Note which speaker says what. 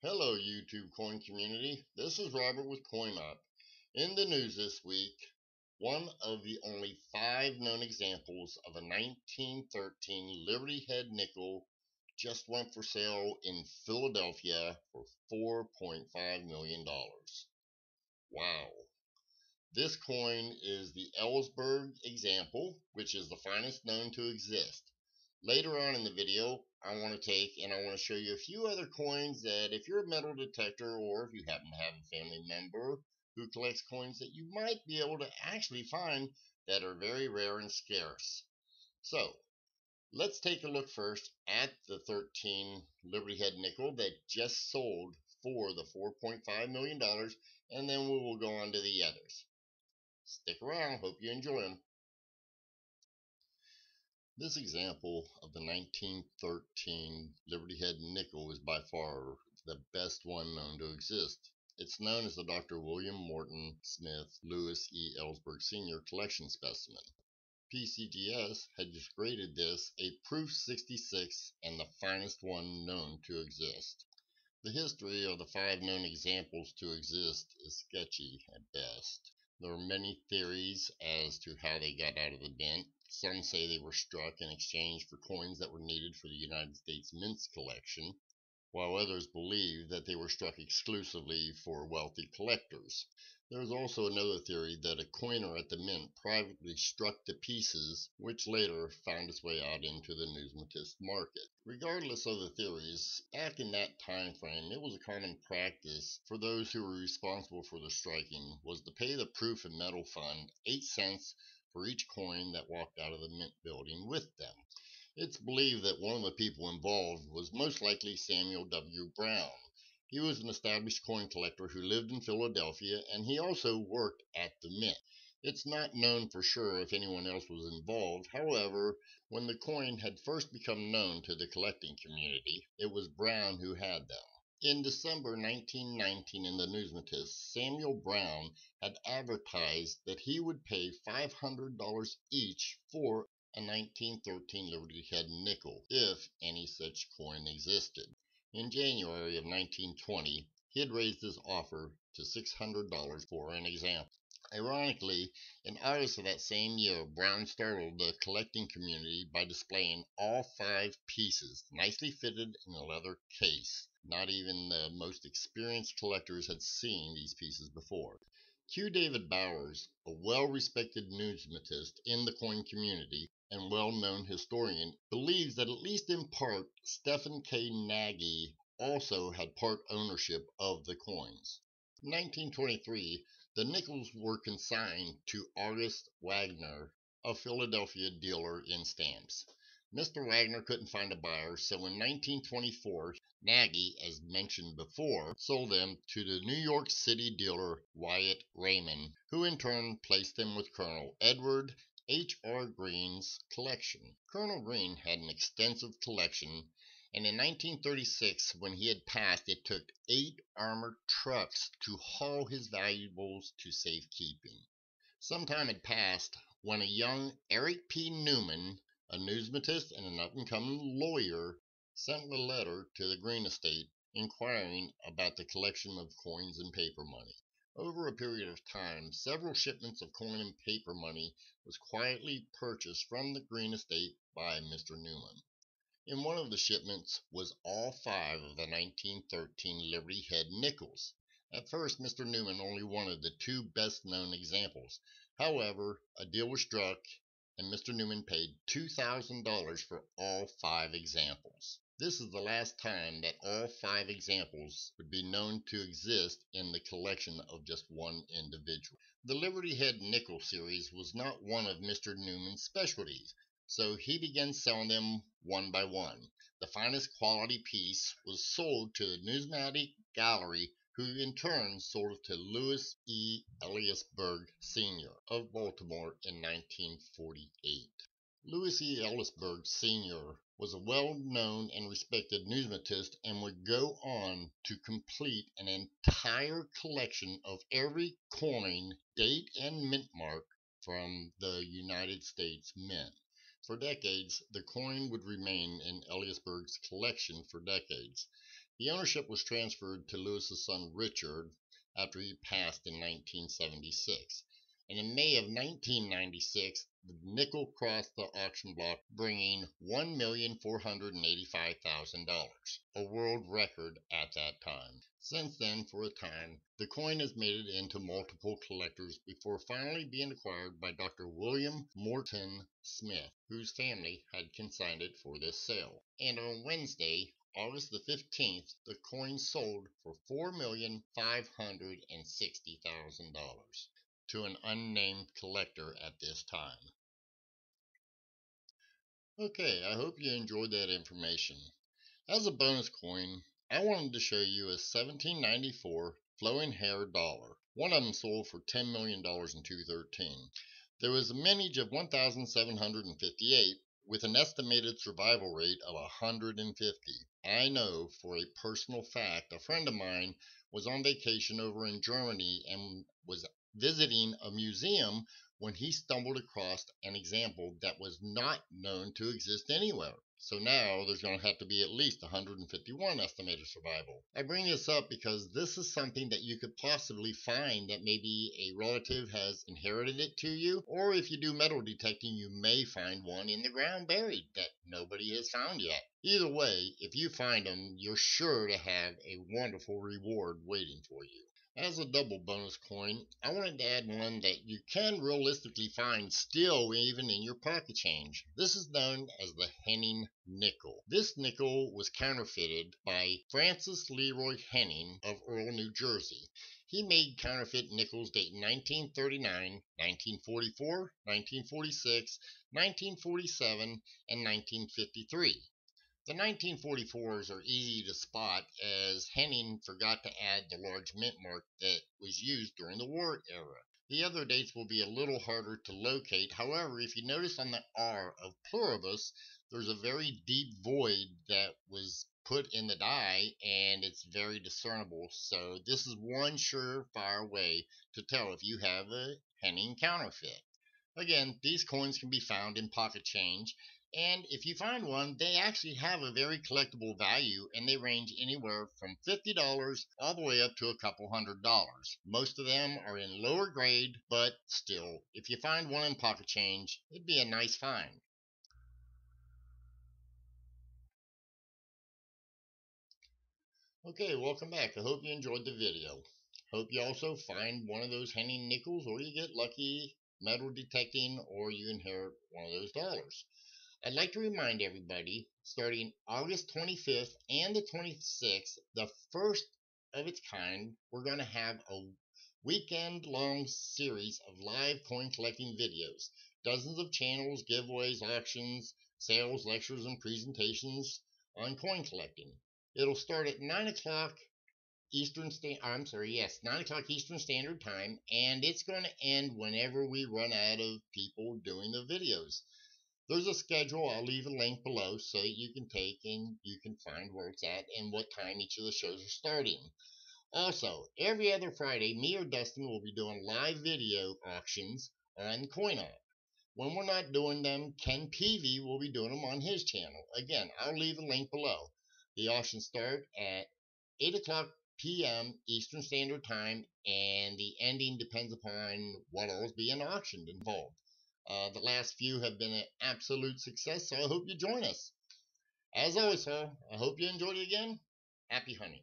Speaker 1: Hello, YouTube coin community. This is Robert with CoinUp. In the news this week, one of the only 5 known examples of a 1913 Liberty Head nickel just went for sale in Philadelphia for $4.5 million. Wow. This coin is the Ellsberg example, which is the finest known to exist. Later on in the video, I want to show you a few other coins that if you're a metal detector or if you happen to have a family member who collects coins that you might be able to actually find that are very rare and scarce. So, let's take a look first at the 13 Liberty Head nickel that just sold for the $4.5 million, and then we will go on to the others. Stick around, hope you enjoy them. This example of the 1913 Liberty Head nickel is by far the best one known to exist. It's known as the Dr. William Morton Smith Lewis E. Ellsberg Sr. collection specimen. PCGS had just graded this a proof 66 and the finest one known to exist. The history of the 5 known examples to exist is sketchy at best. There are many theories as to how they got out of the mint. Some say they were struck in exchange for coins that were needed for the United States Mint's collection, while others believe that they were struck exclusively for wealthy collectors. There is also another theory that a coiner at the mint privately struck the pieces, which later found its way out into the numismatist market. Regardless of the theories, back in that time frame, it was a common practice for those who were responsible for the striking was to pay the proof and metal fund 8 cents for each coin that walked out of the mint building with them. It's believed that one of the people involved was most likely Samuel W. Brown. He was an established coin collector who lived in Philadelphia, and he also worked at the mint. It's not known for sure if anyone else was involved. However, when the coin had first become known to the collecting community, it was Brown who had them. In December 1919 in the Numismatist, Samuel Brown had advertised that he would pay $500 each for a 1913 Liberty Head nickel, if any such coin existed. In January of 1920, he had raised his offer to $600 for an example. Ironically, in August of that same year, Brown startled the collecting community by displaying all 5 pieces, nicely fitted in a leather case. Not even the most experienced collectors had seen these pieces before. Q. David Bowers, a well-respected numismatist in the coin community and well-known historian, believes that at least in part, Stephen K. Nagy also had part ownership of the coins. In 1923, the nickels were consigned to August Wagner, a Philadelphia dealer in stamps. Mr. Wagner couldn't find a buyer, so in 1924, Nagy, as mentioned before, sold them to the New York City dealer Wyatt Raymond, who in turn placed them with Colonel Edward H. R. Green's collection. Colonel Green had an extensive collection, and in 1936, when he had passed, it took 8 armored trucks to haul his valuables to safekeeping. Some time had passed when a young Eric P. Newman, a numismatist and an up-and-coming lawyer, sent a letter to the Green estate inquiring about the collection of coins and paper money. Over a period of time, several shipments of coin and paper money was quietly purchased from the Green estate by Mr. Newman. In one of the shipments was all 5 of the 1913 Liberty Head nickels. At first, Mr. Newman only wanted the 2 best-known examples. However, a deal was struck, and Mr. Newman paid $2,000 for all 5 examples. This is the last time that all 5 examples would be known to exist in the collection of just one individual. The Liberty Head nickel series was not one of Mr. Newman's specialties, so he began selling them one by one. The finest quality piece was sold to the Numismatic Gallery, who in turn sold it to Lewis E. Ellsberg Sr. of Baltimore in 1948. Lewis E. Ellsberg Sr. was a well-known and respected numismatist and would go on to complete an entire collection of every coin, date, and mint mark from the United States Mint. For decades, the coin would remain in Ellsberg's collection for decades. The ownership was transferred to Lewis's son Richard after he passed in 1976. And in May of 1996, the nickel crossed the auction block, bringing $1,485,000, a world record at that time. Since then, for a time, the coin has made it into multiple collectors before finally being acquired by Dr. William Morton Smith, whose family had consigned it for this sale. And on Wednesday, August the 15th, the coin sold for $4,560,000 to an unnamed collector at this time. Okay, I hope you enjoyed that information. As a bonus coin, I wanted to show you a 1794 flowing hair dollar. One of them sold for $10 million in 2013. There was a mintage of 1,758 with an estimated survival rate of 150. I know for a personal fact a friend of mine was on vacation over in Germany and was visiting a museum when he stumbled across an example that was not known to exist anywhere. So now there's going to have to be at least 151 estimated survival. I bring this up because this is something that you could possibly find that maybe a relative has inherited it to you, or if you do metal detecting, you may find one in the ground buried that nobody has found yet. Either way, if you find them, you're sure to have a wonderful reward waiting for you. As a double bonus coin, I wanted to add one that you can realistically find still even in your pocket change. This is known as the Henning nickel. This nickel was counterfeited by Francis Leroy Henning of Earl, New Jersey. He made counterfeit nickels dating 1939, 1944, 1946, 1947, and 1953. The 1944s are easy to spot as Henning forgot to add the large mint mark that was used during the war era. The other dates will be a little harder to locate. However, if you notice on the R of pluribus, there's a very deep void that was put in the die, and it's very discernible. So this is one surefire way to tell if you have a Henning counterfeit. Again, these coins can be found in pocket change, and if you find one, they actually have a very collectible value, and they range anywhere from $50 all the way up to a couple $100s. Most of them are in lower grade, but still, if you find one in pocket change, it'd be a nice find. Okay, welcome back. I hope you enjoyed the video. Hope you also find one of those Henning nickels, or you get lucky metal detecting, or you inherit one of those dollars. I'd like to remind everybody, starting August 25th and the 26th, the first of its kind, we're going to have a weekend-long series of live coin collecting videos. Dozens of channels, giveaways, auctions, sales, lectures, and presentations on coin collecting. It'll start at 9 o'clock Eastern Standard 9 o'clock Eastern Standard Time, and it's going to end whenever we run out of people doing the videos. There's a schedule. I'll leave a link below so that you can take and you can find where it's at and what time each of the shows are starting. Also, every other Friday, me or Dustin will be doing live video auctions on CoinOp. When we're not doing them, Ken Peavy will be doing them on his channel. Again, I'll leave a link below. The auctions start at 8 o'clock p.m. Eastern Standard Time, and the ending depends upon what all is being auctioned involved. The last few have been an absolute success, so I hope you join us. As always, I hope you enjoyed it again. Happy hunting.